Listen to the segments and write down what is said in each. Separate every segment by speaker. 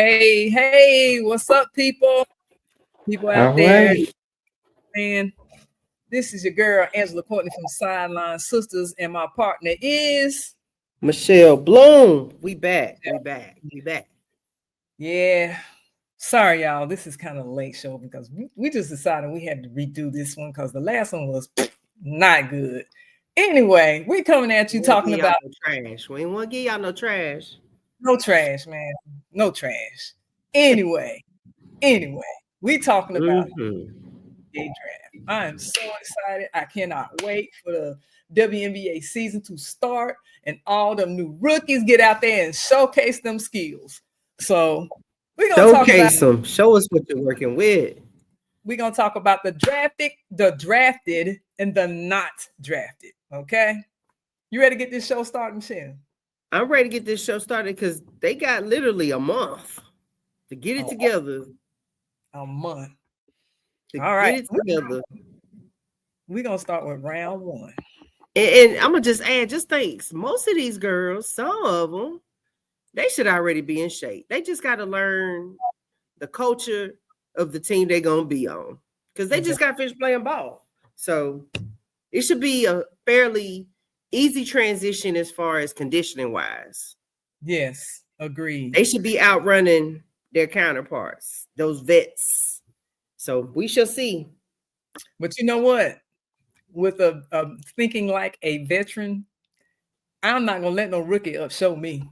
Speaker 1: Hey, what's up, people? People out
Speaker 2: All
Speaker 1: there,
Speaker 2: right.
Speaker 1: man. This is your girl, Angela Courtney from Sideline Sisters, and my partner is.
Speaker 2: Michelle Bloom. We back. We back. We back.
Speaker 1: Yeah. Sorry, y'all. This is kind of a late show because we just decided we had to redo this one because the last one was not good. Anyway, we're coming at
Speaker 2: We
Speaker 1: you
Speaker 2: ain't want to
Speaker 1: talking
Speaker 2: give y'all
Speaker 1: about
Speaker 2: no trash. We ain't want to give y'all no trash.
Speaker 1: no trash, man. No trash. Anyway, we talking about
Speaker 2: Mm-hmm.
Speaker 1: NBA draft. I am so excited. I cannot wait for the WNBA season to start and all them new rookies get out there and showcase them skills. So we're gonna talk about
Speaker 2: Showcase them. Show us what you're working with.
Speaker 1: the drafted, and the not drafted. Okay, you ready to get this show started, Michelle?
Speaker 2: I'm ready to get this show started because they got literally a month to get it
Speaker 1: Oh,
Speaker 2: together.
Speaker 1: a month.
Speaker 2: To
Speaker 1: All
Speaker 2: get
Speaker 1: right,
Speaker 2: it together.
Speaker 1: we're gonna start with round one.
Speaker 2: And I'm gonna just add, just think, most of these girls, some of them, they should already be in shape. They just got to learn the culture of the team they're gonna be on because they just
Speaker 1: Exactly.
Speaker 2: got finished playing ball. So it should be a fairly easy transition as far as conditioning wise.
Speaker 1: Yes, agreed.
Speaker 2: They should be outrunning their counterparts, those vets. So we shall see.
Speaker 1: But you know what? With a thinking like a veteran, I'm not gonna let no rookie outshow me.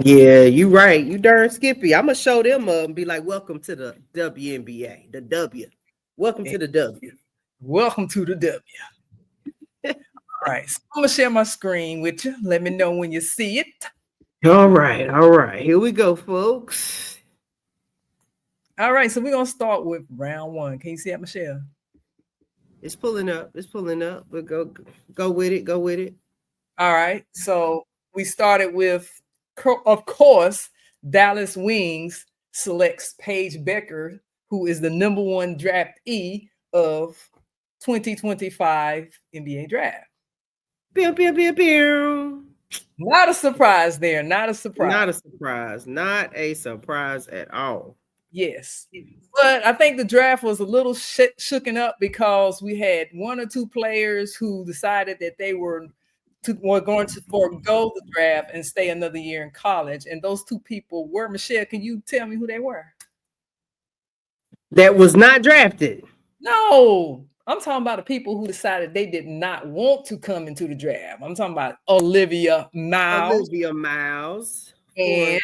Speaker 2: Yeah, you right. You darn Skippy. I'm gonna show them up and be like, "Welcome to the WNBA, the W. Welcome
Speaker 1: And
Speaker 2: to the W."
Speaker 1: welcome to the W. All right, so I'm gonna share my screen with you. Let me know when you see it.
Speaker 2: All right. Here we go, folks.
Speaker 1: All right, so we're gonna start with round one. Can you see that, Michelle?
Speaker 2: It's pulling up. It's pulling up. But go with it. Go with it.
Speaker 1: All right, so we started with, of course, Dallas Wings selects Paige Beuckers, who is the number one draftee of 2025 NBA draft.
Speaker 2: Pew, pew, pew, pew.
Speaker 1: Not a surprise there. Not a surprise.
Speaker 2: Not a surprise. Not a surprise at all.
Speaker 1: Yes. But I think the draft was a little shooken up because we had one or two players who decided that they were going to forego the draft and stay another year in college. And those two people were, Michelle, can you tell me who they were?
Speaker 2: That was not drafted.
Speaker 1: No, I'm talking about the people who decided they did not want to come into the draft. I'm talking about Olivia Miles
Speaker 2: Olivia Miles
Speaker 1: and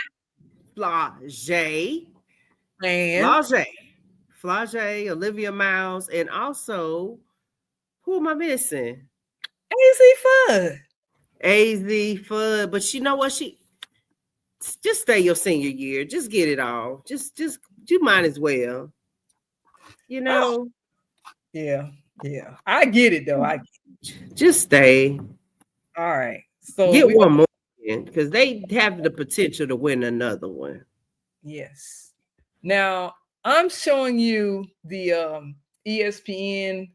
Speaker 2: for Flage.
Speaker 1: and
Speaker 2: Flage. Flage, Olivia Miles, and also, who am I missing?
Speaker 1: AZ Fudd.
Speaker 2: AZ Fudd. But you know what? She just stay your senior year. Just get it all. Just you might as well. You
Speaker 1: Oh,
Speaker 2: know,
Speaker 1: yeah. I get it though.
Speaker 2: just stay.
Speaker 1: All right. So
Speaker 2: Get
Speaker 1: we're
Speaker 2: one
Speaker 1: gonna
Speaker 2: more because they have the potential to win another one.
Speaker 1: yes. Now I'm showing you the ESPN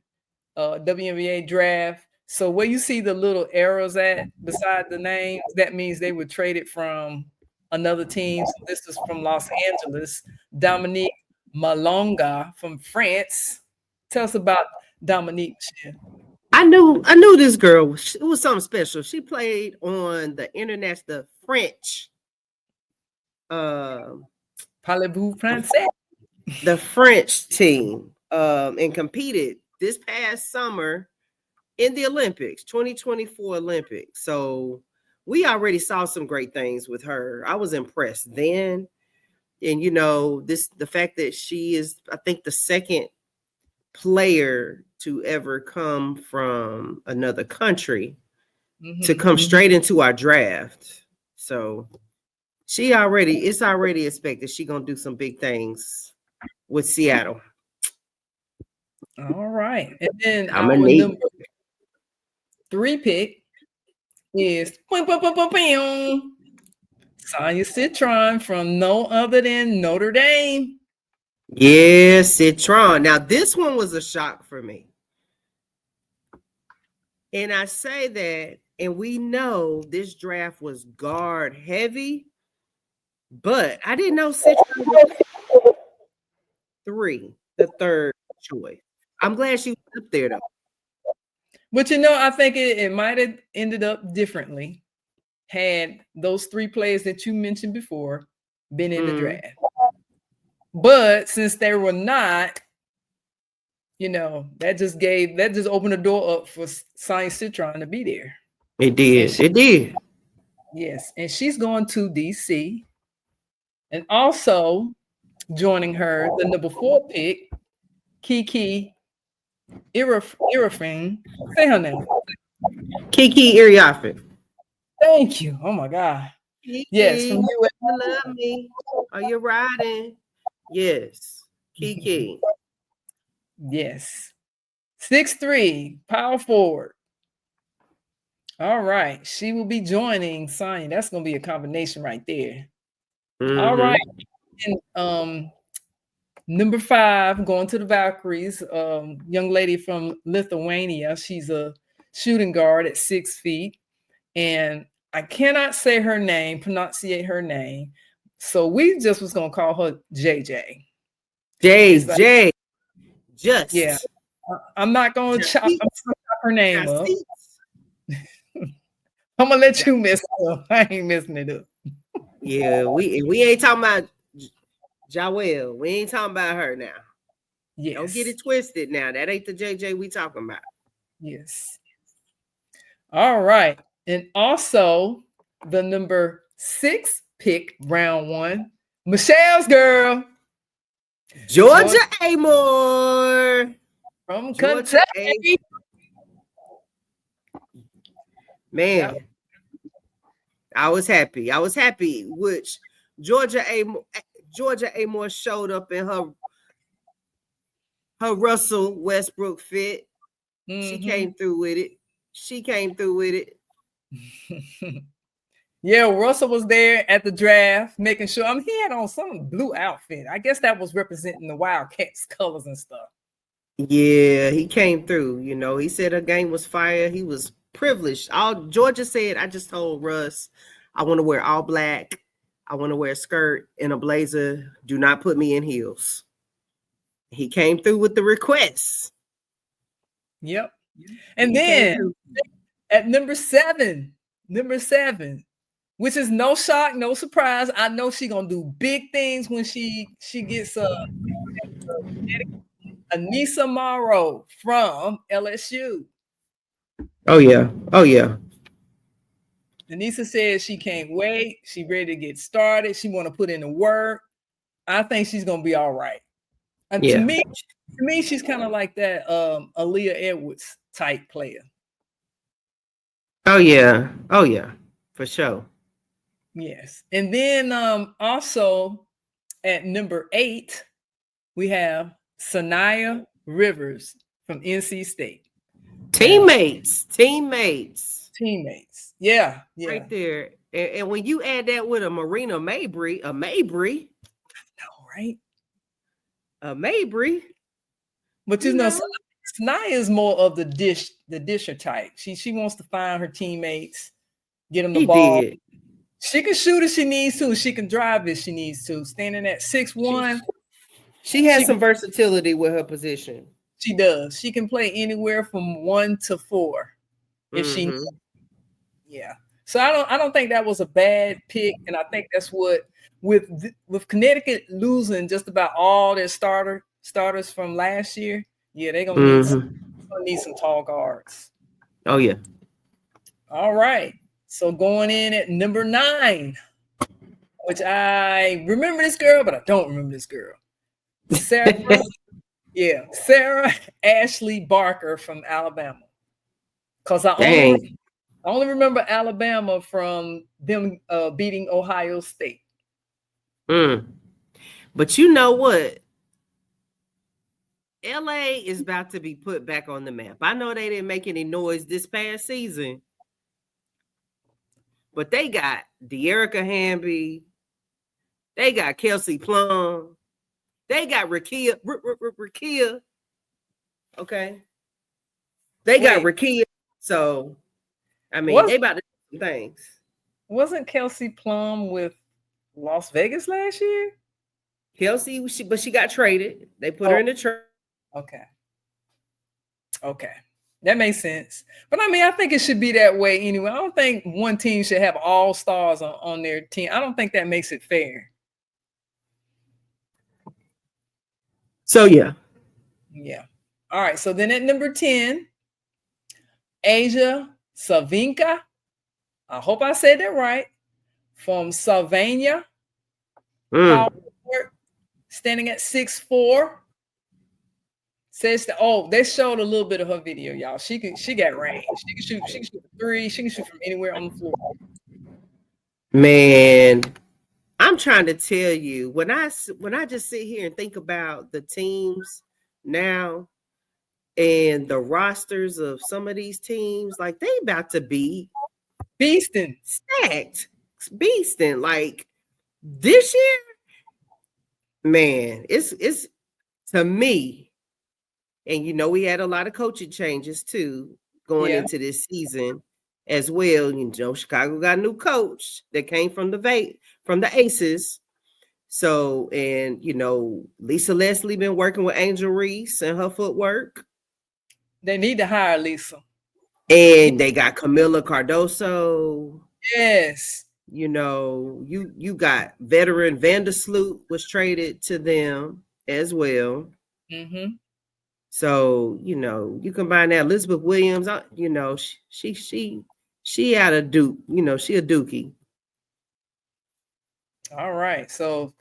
Speaker 1: WNBA draft. So where you see the little arrows at beside the names, that means they were traded from another team. So this is from Los Angeles. Dominique Malonga from France. Tell us about Dominique. Michelle.
Speaker 2: I knew this girl. It was something special. She played on the international French, um,
Speaker 1: Parlez-vous français?
Speaker 2: the French team, and competed this past summer in the Olympics, 2024 Olympics. So we already saw some great things with her. I was impressed then. And the fact that she is, I think, the second player to ever come from another country to come straight into our draft. So it's already expected she gonna do some big things with Seattle.
Speaker 1: All right. And then
Speaker 2: I'm a
Speaker 1: our
Speaker 2: neat.
Speaker 1: number 3 pick is Sonia Citron from no other than Notre Dame.
Speaker 2: Yeah, Citron. Now this one was a shock for me. And I say that, and we know this draft was guard heavy. But I didn't know Citron was 3, the third choice. I'm glad she was up there though.
Speaker 1: But I think it might have ended up differently had those 3 players that you mentioned before been in the draft. But since they were not, that just opened the door up for Science Citron to be there.
Speaker 2: It did. It did.
Speaker 1: Yes, and she's going to DC. And also joining her, the number 4 pick, Kiki Irafine. Say her name.
Speaker 2: Kiki Iriafe.
Speaker 1: Thank you. Oh my God.
Speaker 2: Kiki,
Speaker 1: Yes, from
Speaker 2: you love me. Are you riding? Yes. Kiki.
Speaker 1: Yes. 6'3", power forward. All right. She will be joining Sonya. That's going to be a combination right there. All right. And number 5, going to the Valkyries, young lady from Lithuania. She's a shooting guard at 6 feet. And I cannot say her name, pronunciate her name. So we just was going to call her JJ.
Speaker 2: JJ. Just.
Speaker 1: Yeah. I'm not going to chop her name up. I'm going to let you mess it up. I ain't messing it up.
Speaker 2: Yeah, we ain't talking about Jawel. We ain't talking about her now. Yes. Don't get it twisted now. That ain't the JJ we talking about.
Speaker 1: Yes. All right. And also the number 6 pick, round 1, Michelle's girl.
Speaker 2: Georgia Amore.
Speaker 1: From Kentucky.
Speaker 2: Man, I was happy. Which Georgia Amore showed up in her Russell Westbrook fit. She came through with it.
Speaker 1: Yeah, Russell was there at the draft, making sure. He had on some blue outfit. I guess that was representing the Wildcats colors and stuff.
Speaker 2: Yeah, he came through. He said her game was fire. He was privileged. Georgia said, I just told Russ, I want to wear all black. I want to wear a skirt and a blazer. Do not put me in heels. He came through with the requests.
Speaker 1: Yep. And then at number 7, which is no shock, no surprise. I know she's gonna do big things when she gets Anissa Morrow from LSU.
Speaker 2: Oh yeah.
Speaker 1: Anissa says she can't wait. She ready to get started. She want to put in the work. I think she's gonna be all right. And to me, she's kind of like that Aaliyah Edwards type player.
Speaker 2: Oh yeah, for sure.
Speaker 1: Yes. And then also at number 8, we have Sanaya Rivers from NC State.
Speaker 2: Teammates.
Speaker 1: Yeah.
Speaker 2: Right there. And when you add that with a Marina Mabry,
Speaker 1: no, right?
Speaker 2: A Mabry.
Speaker 1: But Sanaya is more of the disher type. She wants to find her teammates, get them the ball. Did. She can shoot if she needs to. She can drive if she needs to. Standing at 6'1".
Speaker 2: She has some versatility with her position.
Speaker 1: She does. She can play anywhere from 1 to 4 if she needs. Yeah. So I don't think that was a bad pick, and I think that's what with Connecticut losing just about all their starters from last year. Yeah, they're gonna need some tall guards.
Speaker 2: Oh yeah.
Speaker 1: All right. So going in at number 9, which I remember this girl, but I don't remember this girl. Sarah Ashley Barker from Alabama. Because I only remember Alabama from them beating Ohio State.
Speaker 2: But you know what? LA is about to be put back on the map. I know they didn't make any noise this past season, but they got De'Erica Hamby, they got Kelsey Plum, they got Rakia. Okay. They got Rakia. So, I mean, they about to do some things.
Speaker 1: Wasn't Kelsey Plum with Las Vegas last year?
Speaker 2: Kelsey, but she got traded. They put her in the trade.
Speaker 1: Okay. Okay. That makes sense. But I mean, I think it should be that way anyway. I don't think one team should have all stars on their team. I don't think that makes it fair.
Speaker 2: So, yeah.
Speaker 1: Yeah. All right. So then at number 10, Asia Savinka. I hope I said that right. From Sylvania. Standing at 6'4". Says that, they showed a little bit of her video, y'all. She got range. She can shoot a three. She can shoot from anywhere on the floor.
Speaker 2: Man, I'm trying to tell you, when I just sit here and think about the teams now and the rosters of some of these teams, like they about to be
Speaker 1: beasting,
Speaker 2: stacked, beasting. Like this year, man, it's to me. And we had a lot of coaching changes too going into this season as well. Chicago got a new coach that came from the Aces. So, and Lisa Leslie been working with Angel Reese and her footwork.
Speaker 1: They need to hire Lisa.
Speaker 2: And they got Camila Cardoso.
Speaker 1: Yes.
Speaker 2: You got veteran Vandersloot was traded to them as well.
Speaker 1: Mm-hmm.
Speaker 2: So, you combine that Elizabeth Williams, she out of Duke, she a Dookie.
Speaker 1: All right. So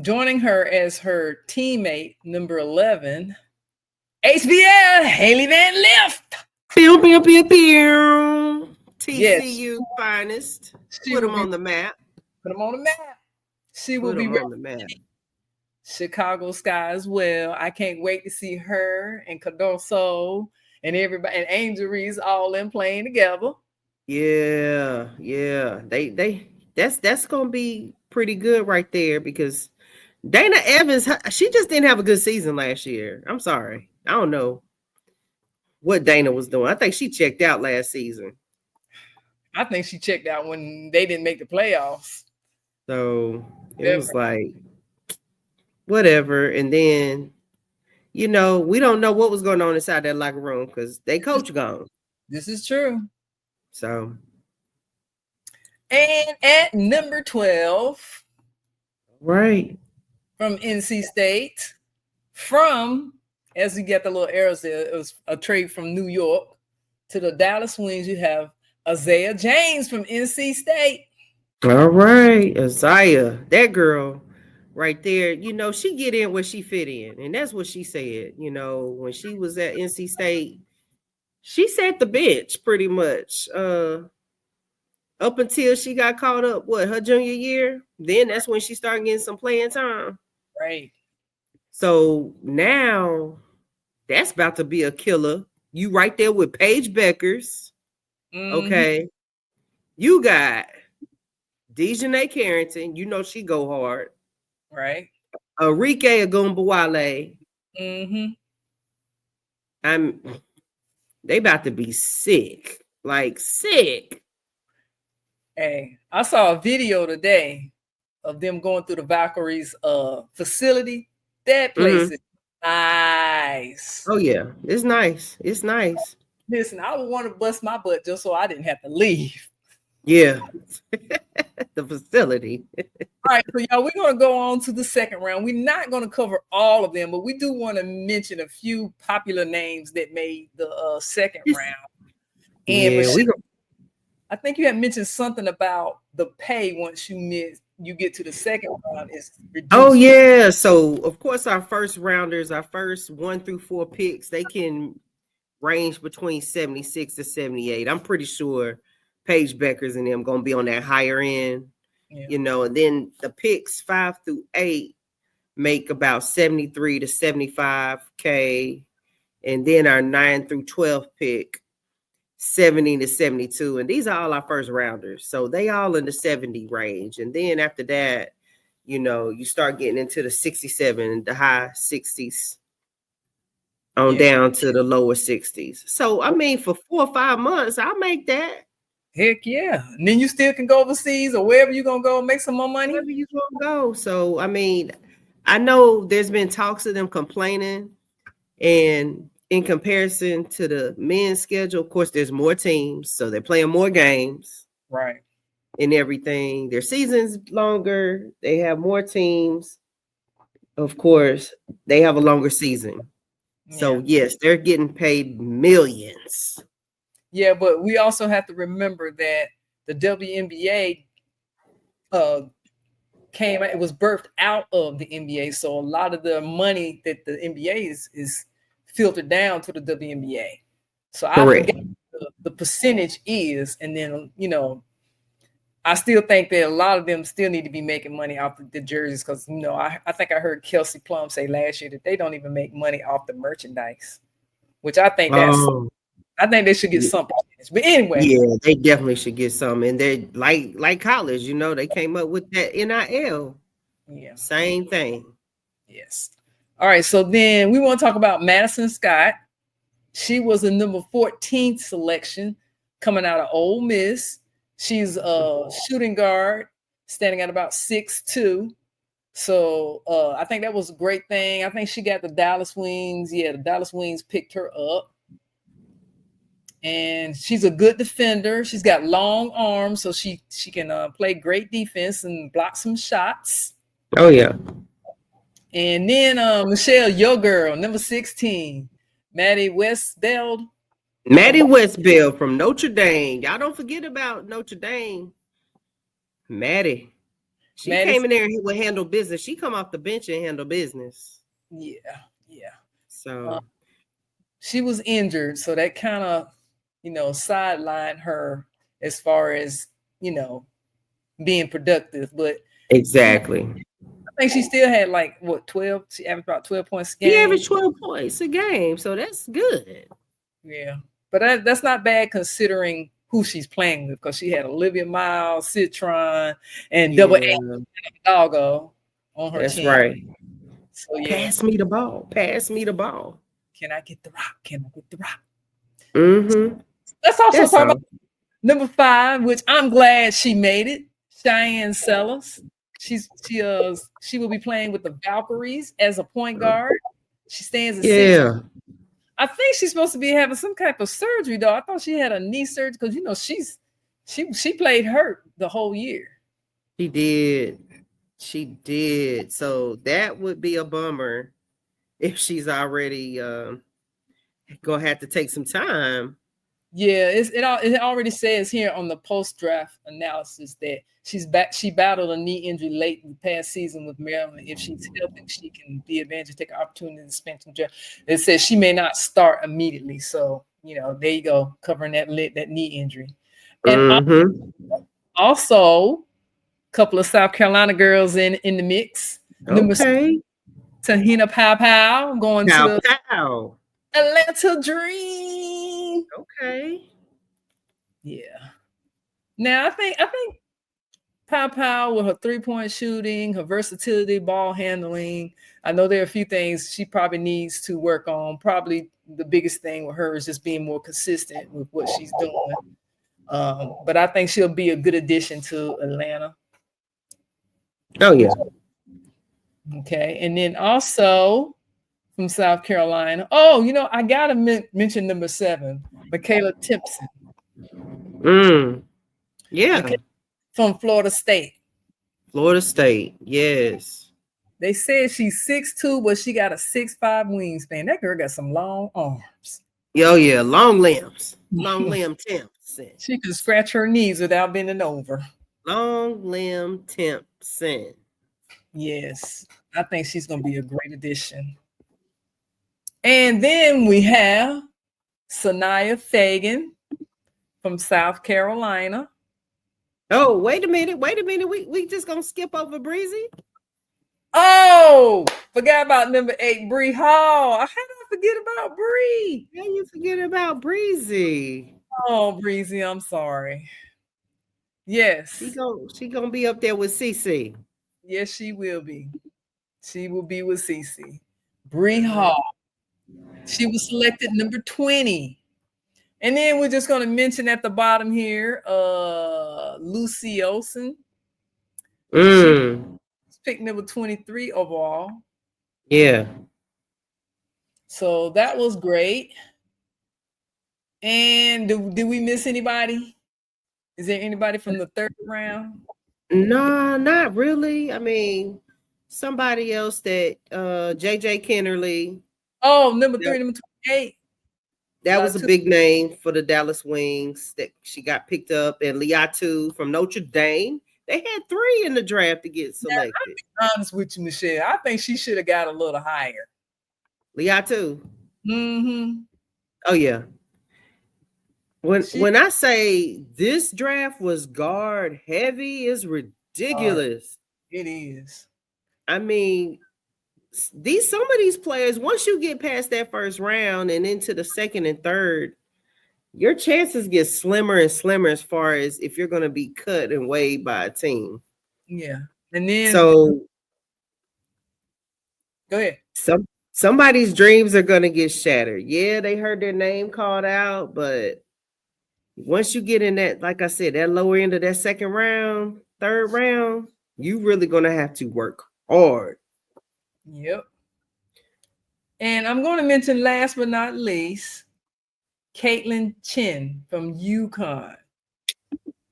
Speaker 1: joining her as her teammate, number 11, HBL, Haley Van Lift.
Speaker 2: Pew, pew, pew, pew. TCU finest. Put them on the map.
Speaker 1: Put them on the map. She will be
Speaker 2: on the map.
Speaker 1: Chicago Sky as well. I can't wait to see her and Cardoso and everybody and Angel Reese all in playing together.
Speaker 2: Yeah. That's gonna be pretty good right there because Dana Evans, she just didn't have a good season last year. I'm sorry. I don't know what Dana was doing. I think she checked out last season.
Speaker 1: I think she checked out when they didn't make the playoffs.
Speaker 2: So it was like whatever. And then, we don't know what was going on inside that locker room because they coach gone.
Speaker 1: This is true.
Speaker 2: So.
Speaker 1: And at number 12.
Speaker 2: Right.
Speaker 1: From NC State. As you get the little arrows there, it was a trade from New York to the Dallas Wings. You have Isaiah James from NC State.
Speaker 2: All right. Isaiah, that girl right there, she get in where she fit in. And that's what she said, when she was at NC State, she sat the bench pretty much up until she got caught up, her junior year. Then that's when she started getting some playing time.
Speaker 1: Right.
Speaker 2: So now that's about to be a killer. You right there with Paige Beuckers. Mm-hmm. Okay. You got Deja Carrington, she go hard.
Speaker 1: Right.
Speaker 2: Enrique Agumbawale.
Speaker 1: Mm-hmm.
Speaker 2: They about to be sick. Like sick.
Speaker 1: Hey, I saw a video today of them going through the Valkyries facility. That place is nice.
Speaker 2: Oh yeah, it's nice. It's nice.
Speaker 1: Listen, I would want to bust my butt just so I didn't have to leave.
Speaker 2: Yeah. The facility.
Speaker 1: All right, so y'all, we're going to go on to the second round. We're not going to cover all of them, but we do want to mention a few popular names that made the second round. And Michelle, I think you had mentioned something about the pay once you get to the second round is reduced.
Speaker 2: Oh yeah. So of course our first rounders, our first 1 through 4 picks, they can range between 76 to 78. I'm pretty sure Paige Beuckers and them gonna be on that higher end. Yeah. And then the picks 5 through 8 make about 73 to 75K. And then our 9 through 12 pick 70 to 72. And these are all our first rounders. So they all in the 70 range. And then after that, you start getting into the 67, the high 60s on down to the lower 60s. So, I mean, for 4 or 5 months, I'll make that.
Speaker 1: Heck yeah. And then you still can go overseas or wherever you're gonna go make some more money.
Speaker 2: Wherever you gonna go. So I mean, I know there's been talks of them complaining, and in comparison to the men's schedule, of course, there's more teams, so they're playing more games.
Speaker 1: Right.
Speaker 2: And everything. Their season's longer. They have more teams. Of course, they have a longer season. So yes, they're getting paid millions.
Speaker 1: Yeah, but we also have to remember that the WNBA it was birthed out of the NBA. So a lot of the money that the NBA is filtered down to the WNBA. So I forget the percentage is, and then I still think that a lot of them still need to be making money off the jerseys because I think I heard Kelsey Plum say last year that they don't even make money off the merchandise, which I think I think they should get some percentage. But anyway,
Speaker 2: yeah, they definitely should get some. And they're like college, they came up with that NIL.
Speaker 1: Yeah,
Speaker 2: same thing.
Speaker 1: Yes. All right, so then we want to talk about Madison Scott. She was a number 14th selection coming out of Ole Miss. She's a shooting guard, standing at about 6'2". So I think that was a great thing. I think she got the Dallas Wings. Yeah, the Dallas Wings picked her up. And she's a good defender. She's got long arms, so she can play great defense and block some shots.
Speaker 2: Oh, yeah.
Speaker 1: And then Michelle, your girl, number 16, Maddie Westbeld.
Speaker 2: Maddie Westbeld from Notre Dame. Y'all don't forget about Notre Dame. Maddie. She came in there and would handle business. She come off the bench and handle business.
Speaker 1: Yeah.
Speaker 2: So
Speaker 1: she was injured, so that kind of, sidelined her as far as, being productive. But
Speaker 2: exactly.
Speaker 1: I think she still had 12. She averaged about 12 points a game.
Speaker 2: She averaged 12 points a game, so that's good.
Speaker 1: Yeah, but that's not bad considering who she's playing with, because she had Olivia Miles, Citron, and Double A Doggo on her team. That's
Speaker 2: right.
Speaker 1: So yeah.
Speaker 2: Pass me the ball. Pass me the ball.
Speaker 1: Can I get the rock? Can I get the rock?
Speaker 2: Mm-hmm.
Speaker 1: Let's also talk about number 5, which I'm glad she made it. Cheyenne Sellers. She will be playing with the Valkyries as a point guard. She stands at 6. I think she's supposed to be having some type of surgery, though. I thought she had a knee surgery because she played hurt the whole year.
Speaker 2: She did. So that would be a bummer if she's already gonna have to take some time.
Speaker 1: Yeah, it already says here on the post-draft analysis that she battled a knee injury late in the past season with Maryland. If she's healthy, she can be advantage, take an opportunity to spend some draft. It says she may not start immediately. So, there you go, covering that knee injury. And also a couple of South Carolina girls in the mix.
Speaker 2: Okay.
Speaker 1: Tahina Pow going to
Speaker 2: Pow.
Speaker 1: Atlanta Dream.
Speaker 2: Okay.
Speaker 1: Yeah. Now I think Pow with her 3-point shooting, her versatility, ball handling. I know there are a few things she probably needs to work on. Probably the biggest thing with her is just being more consistent with what she's doing. But I think she'll be a good addition to Atlanta.
Speaker 2: Oh yeah.
Speaker 1: Okay, and then also from South Carolina. Oh, I gotta mention number 7, Michaela Timpson.
Speaker 2: Yeah.
Speaker 1: From Florida State.
Speaker 2: Yes.
Speaker 1: They said she's 6'2", but she got a 6'5" wingspan. That girl got some long arms.
Speaker 2: Oh yeah, long limbs. Long limb Timpson.
Speaker 1: She can scratch her knees without bending over.
Speaker 2: Long limb Timpson.
Speaker 1: Yes, I think she's gonna be a great addition. And then we have Sanaya Fagan from South Carolina.
Speaker 2: Oh, wait a minute. We just gonna skip over Breezy?
Speaker 1: Oh, forgot about number 8, Bree Hall. How did I forget about Bree?
Speaker 2: How you forget about Breezy?
Speaker 1: Oh, Breezy, I'm sorry. Yes.
Speaker 2: She gonna be up there with CC.
Speaker 1: Yes, she will be. She will be with CC. Bree Hall. She was selected number 20 And then we're just going to mention at the bottom here, Lucy Olsen. She's picked number 23 overall.
Speaker 2: Yeah.
Speaker 1: So that was great. And did we miss anybody? Is there anybody from the third round?
Speaker 2: No, not really. I mean, somebody else that JJ Kennerly.
Speaker 1: Oh, number 3, number 28.
Speaker 2: That was a big name for the Dallas Wings that she got picked up. And Liatu from Notre Dame. They had 3 in the draft to get selected.
Speaker 1: I'll be honest with you, Michelle. I think she should have got a little higher.
Speaker 2: Liatu.
Speaker 1: Mm-hmm.
Speaker 2: Oh, yeah. When I say this draft was guard heavy, is ridiculous.
Speaker 1: It is.
Speaker 2: I mean, some of these players, once you get past that first round and into the second and third, your chances get slimmer and slimmer as far as if you're going to be cut and waived by a team.
Speaker 1: Yeah. And then
Speaker 2: so
Speaker 1: go ahead.
Speaker 2: Somebody's dreams are going to get shattered. Yeah, they heard their name called out, but once you get in that, like I said, that lower end of that second round, third round, you really going to have to work hard.
Speaker 1: Yep. And I'm going to mention last but not least, Caitlin Chin from UConn.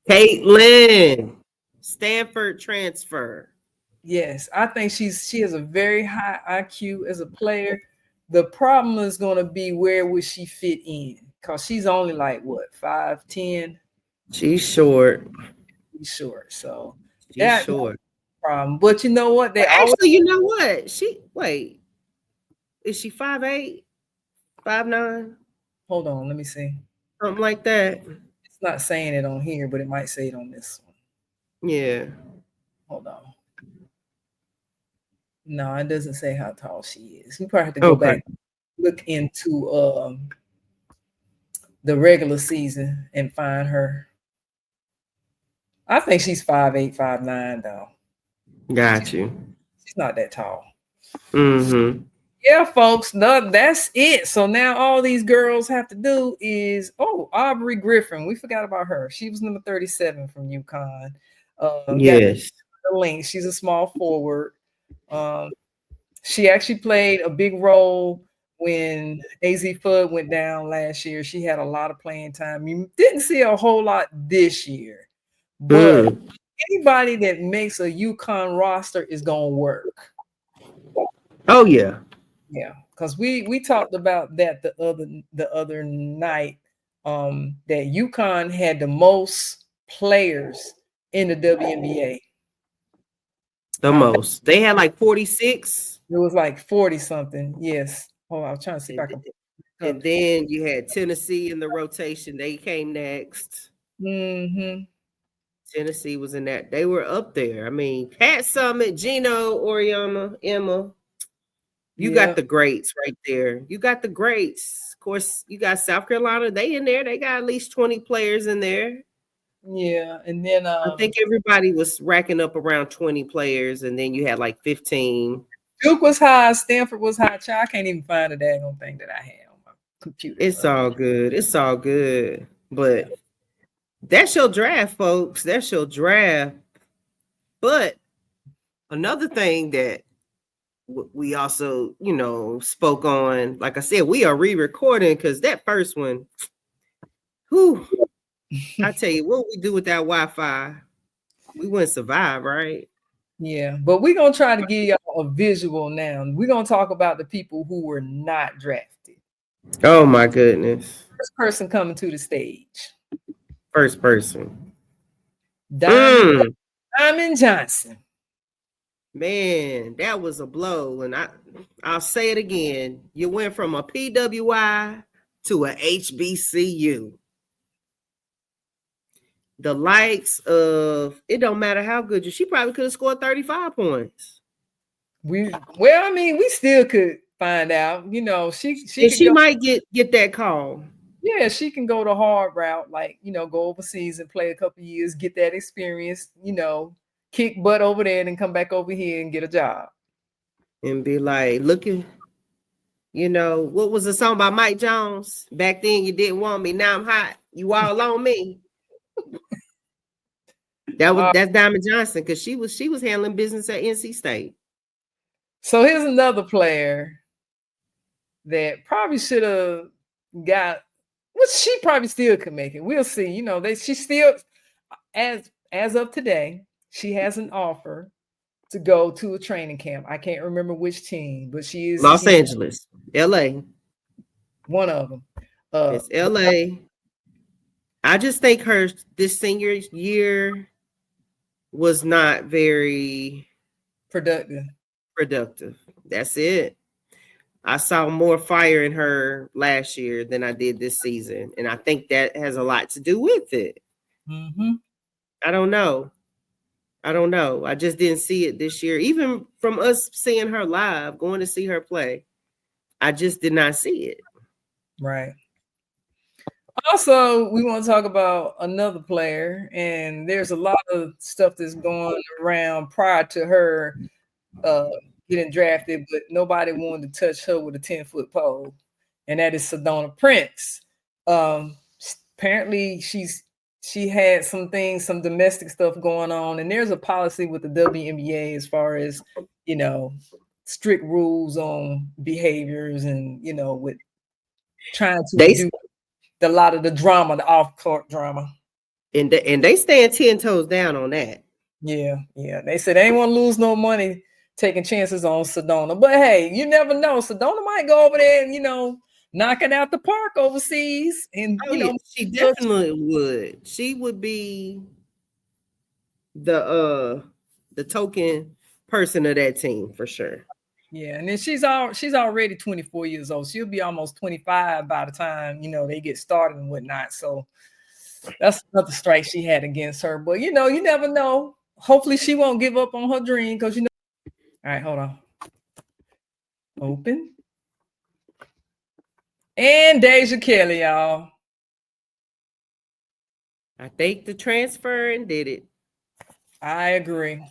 Speaker 2: Caitlin, Stanford transfer.
Speaker 1: Yes, I think she has a very high IQ as a player. The problem is going to be where would she fit in? Because she's only like, what, 5'10"?
Speaker 2: She's short.
Speaker 1: She's short, so
Speaker 2: she's short.
Speaker 1: Problem. But you know what?
Speaker 2: You know what? Is she 5'8", 5'9"?
Speaker 1: Hold on, let me see.
Speaker 2: Something like that.
Speaker 1: It's not saying it on here, but it might say it on this one.
Speaker 2: Yeah.
Speaker 1: Hold on. No, it doesn't say how tall she is. We probably have to go back, look into the regular season and find her. I think she's 5'8", 5'9", though.
Speaker 2: Got you.
Speaker 1: She's not that tall.
Speaker 2: Mm-hmm.
Speaker 1: Yeah, folks, no, that's it. So now all these girls have to do is, Aubrey Griffin. We forgot about her. She was number 37 from UConn.
Speaker 2: Yes.
Speaker 1: The link. She's a small forward. She actually played a big role when AZ Fudd went down last year. She had a lot of playing time. You didn't see a whole lot this year, but anybody that makes a UConn roster is going to work.
Speaker 2: Oh yeah.
Speaker 1: Yeah, because we talked about that the other night. That UConn had the most players in the WNBA.
Speaker 2: The most. They had like 46.
Speaker 1: It was like 40 something. Yes. Oh, I was trying to see if I can.
Speaker 2: And then you had Tennessee in the rotation. They came next.
Speaker 1: Mm-hmm.
Speaker 2: Tennessee was in that. They were up there. I mean, Pat Summitt, Gino, Oriana, Emma. You got the greats right there. You got the greats. Of course, you got South Carolina. They in there. They got at least 20 players in there.
Speaker 1: Yeah, and then
Speaker 2: I think everybody was racking up around 20 players, and then you had like 15.
Speaker 1: Duke was high. Stanford was high. I can't even find the daggone thing that I had on my computer.
Speaker 2: It's all good. It's all good. But that's your draft, folks. That's your draft. But another thing that we also, spoke on, like I said, we are re-recording because that first one, I tell you, what we do with that Wi-Fi, we wouldn't survive, right?
Speaker 1: Yeah, but we're going to try to give y'all a visual now. We're going to talk about the people who were not drafted.
Speaker 2: Oh, my goodness.
Speaker 1: First person coming to the stage.
Speaker 2: First person.
Speaker 1: Diamond Johnson.
Speaker 2: Man, that was a blow. And I'll say it again. You went from a PWI to a HBCU. The likes of, it don't matter how good she probably could have scored 35 points.
Speaker 1: We still could find out. She
Speaker 2: might get that call.
Speaker 1: Yeah, she can go the hard route, like, go overseas and play a couple years, get that experience, kick butt over there and then come back over here and get a job.
Speaker 2: And be like, look at You know, what was the song by Mike Jones? Back then you didn't want me, now I'm hot. You all on me. That's Diamond Johnson, because she was handling business at NC State.
Speaker 1: So here's another player that probably should have got. Well, she probably still could make it. We'll see. You know, she still, as of today, she has an offer to go to a training camp. I can't remember which team, but she's
Speaker 2: Los Angeles, LA.
Speaker 1: One of them.
Speaker 2: It's LA. I just think this senior year was not very
Speaker 1: productive.
Speaker 2: That's it. I saw more fire in her last year than I did this season, and I think that has a lot to do with it.
Speaker 1: Mm-hmm.
Speaker 2: I don't know. I just didn't see it this year. Even from us seeing her live, going to see her play, I just did not see it.
Speaker 1: Right. Also, we want to talk about another player, and there's a lot of stuff that's going around prior to her getting drafted, but nobody wanted to touch her with a 10-foot pole, and that is Sedona Prince. Apparently, she had some domestic stuff going on, and there's a policy with the WNBA as far as, you know, strict rules on behaviors, and, you know, with trying to reduce a lot of the drama, the off-court drama.
Speaker 2: And they stand 10 toes down on that.
Speaker 1: Yeah. They said they ain't want to lose no money taking chances on Sedona. But hey, you never know. Sedona might go over there and, you know, knock it out the park overseas. And
Speaker 2: she definitely would. She would be the token person of that team for sure.
Speaker 1: Yeah, and then she's already 24 years old. She'll be almost 25 by the time, you know, they get started and whatnot. So that's another strike she had against her. But, you know, you never know. Hopefully she won't give up on her dream, because, you know. All right, hold on. Open. And Deja Kelly, y'all.
Speaker 2: I think the transfer and did it.
Speaker 1: I agree.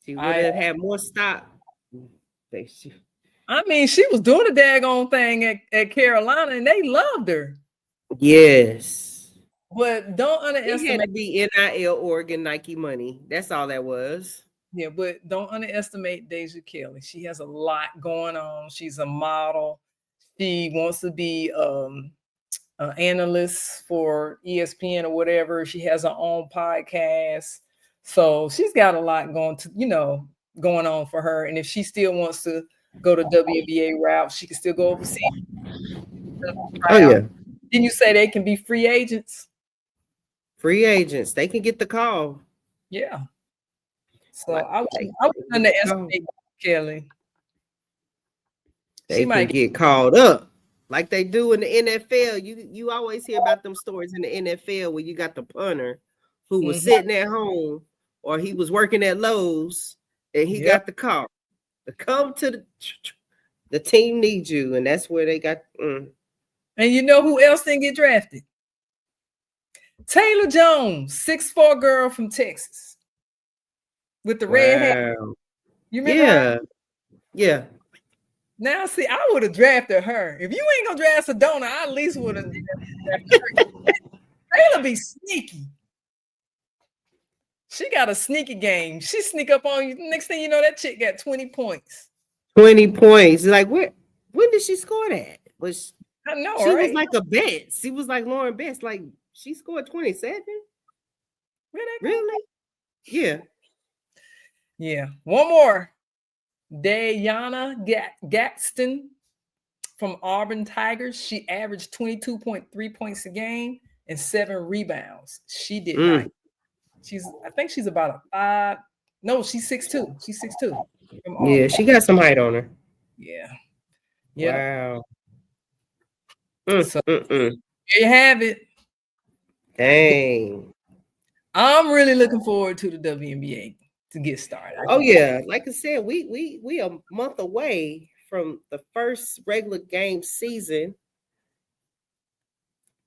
Speaker 2: She would have had more stop.
Speaker 1: I mean, she was doing the daggone thing at Carolina, and they loved her.
Speaker 2: Yes.
Speaker 1: But don't underestimate.
Speaker 2: It had to be NIL, Oregon, Nike money. That's all that was.
Speaker 1: Yeah, but don't underestimate Deja Kelly. She has a lot going on. She's a model. She wants to be an analyst for ESPN or whatever. She has her own podcast. So she's got a lot going on for her. And if she still wants to go to WNBA route, she can still go overseas.
Speaker 2: Oh, yeah.
Speaker 1: Didn't you say they can be free agents?
Speaker 2: Free agents. They can get the call.
Speaker 1: Yeah. So I would underestimate Kelly.
Speaker 2: They might get called up like they do in the NFL. You always hear about them stories in the NFL where you got the punter who was sitting at home, or he was working at Lowe's, and he got the call to come to the team needs you, and that's where they got.
Speaker 1: And you know who else didn't get drafted? Taylor Jones, 6'4" girl from Texas with the red hair. You remember her?
Speaker 2: Yeah.
Speaker 1: Now, see, I would have drafted her. If you ain't gonna draft Sedona, I at least would have drafted her. Taylor be sneaky. She got a sneaky game. She sneak up on you. Next thing you know, that chick got 20 points.
Speaker 2: 20 points. Like, when did she score that?
Speaker 1: I know,
Speaker 2: she
Speaker 1: right?
Speaker 2: was like a Betts. She was like Lauren Betts. Like, she scored 27. Really? Yeah.
Speaker 1: Yeah. One more. Deja Gadsden from Auburn Tigers. She averaged 22.3 points a game and 7 rebounds. She did not. I think she's about a 5. No, she's 6'2". She's 6'2".
Speaker 2: Yeah, she got some height on her.
Speaker 1: Yeah.
Speaker 2: Wow.
Speaker 1: So there you have it.
Speaker 2: Dang.
Speaker 1: I'm really looking forward to the WNBA to get started.
Speaker 2: Oh yeah, like I said, we a month away from the first regular game season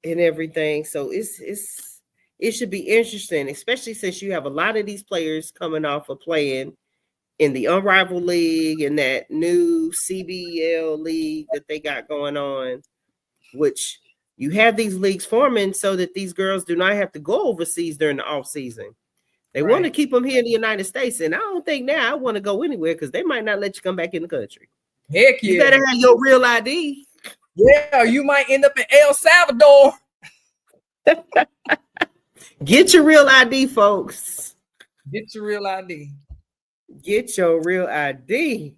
Speaker 2: and everything. So it should be interesting, especially since you have a lot of these players coming off of playing in the Unrivaled League and that new CBL league that they got going on, which you have these leagues forming so that these girls do not have to go overseas during the off season. They want to keep them here in the United States, and I don't think now I want to go anywhere because they might not let you come back in the country.
Speaker 1: Heck yeah.
Speaker 2: You better have your real ID.
Speaker 1: Yeah, you might end up in El Salvador.
Speaker 2: Get your real ID, folks.
Speaker 1: Get your real ID.
Speaker 2: Get your real ID.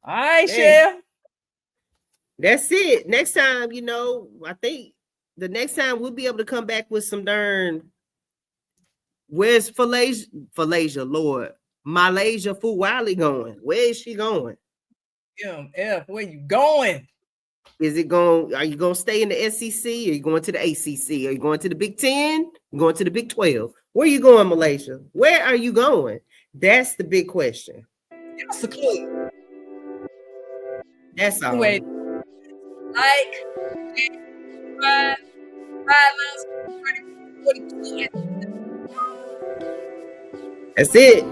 Speaker 1: All right, Chef.
Speaker 2: That's it. Next time, you know, I think the next time we'll be able to come back with some darn. Where's Malaysia, Lord? Malaysia Fuwali going? Where is she going?
Speaker 1: MF, where you going?
Speaker 2: Is it going? Are you going to stay in the SEC? Are you going to the ACC? Are you going to the Big 10? Going to the Big 12? Where are you going, Malaysia? Where are you going? That's the big question.
Speaker 1: Give us a clue.
Speaker 2: That's all.
Speaker 1: Wait. Like,
Speaker 2: that's it.